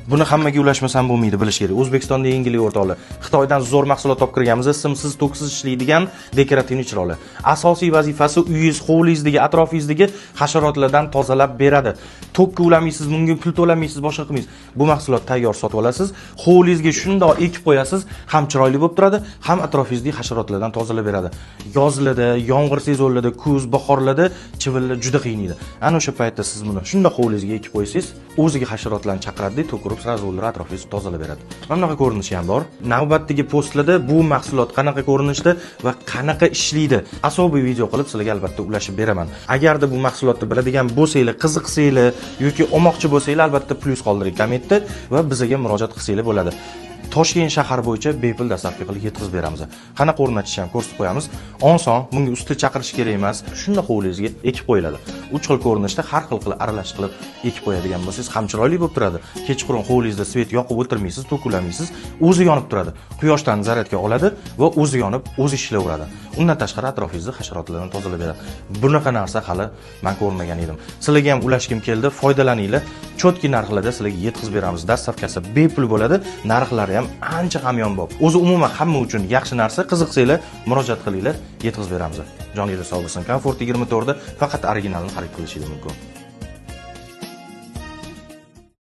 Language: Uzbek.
Buni hammaga ulashmasam bo'lmaydi, bilish kerak. O'zbekistonda yengillik o'rtoqlar. Xitoydan zo'r mahsulot olib kirganmiz, simsiz, toksiz ishlaydigan dekorativni chiroqli. Asosiy vazifasi uyingiz, hovlingizdagi, atrofingizdagi hasharotlardan tozalab beradi. Tokka ulamaysiz, bunga pul to'lamaysiz, boshqa qilmaysiz. Bu mahsulot tayyor sotib olasiz. Hovlingizga shundoq ekib qo'yasiz, ham chiroyli bo'lib turadi, ham atrofingizdagi hasharotlardan tozalab beradi. Yozlarda, yomg'ir sezonlarida, kuz, bahorlarda chivinlar juda qiynaydi. Ana o'sha paytda siz buni shundoq hovlingizga ekib qo'ysangiz, o'ziga hasharotlarni chaqiradi, to'kirib sразу o'ldirib atrofingizni tozalab beradi. Mana bunaqa ko'rinishi ham bor. Navbatdagi postlarda bu mahsulot qanaqa ko'rinishda va qanaqa ishlaydi, asobiy video qilib sizlarga albatta ulashib beraman. Agarda bu mahsulotni biladigan bo'lsanglar, qiziqsanglar yoki olmoqchi bo'lsanglar, albatta plyus qoldiring kommentda va bizga murojaat qilsanglar bo'ladi. Toshkent shahar bo'yicha bepul dastavka qilib yetkazib beramiz. Qanaqa o'rnatishni ham ko'rsatib qo'yamiz. Oson, bunga usti chaqirish kerak emas. Shunda hovlingizga ekib qo'yiladi. 3 xil ko'rinishda har xil qilib aralash qilib ekib qo'yadigan bo'lsangiz ham chiroyli bo'lib turadi. Kechqurun hovlingizda svet yoqib o'tirmaysiz, to'kulamaysiz, o'zi yonib turadi. Quyoshdan zaryadga oladi va o'zi yonib, o'zi ishlayveradi. Undan tashqari atrofingizni hasharotlardan tozalab beradi. Bunaqa narsa hali men ko'rmagan edim. Sizlarga ham ulashgim keldi, foydalaninglar. Chotki narxlarda sizlarga yetkazib beramiz. Dastavkasi bepul bo'ladi, narxlari ham ancha hamyonbop. O'zi umuman hamma uchun yaxshi narsa. Qiziqsanglar, murojaat qilinglar, yetkazib beramiz. Joningiz sog' bo'lsin. Comfort 24 da faqat originalni xarid qilishingiz mumkin.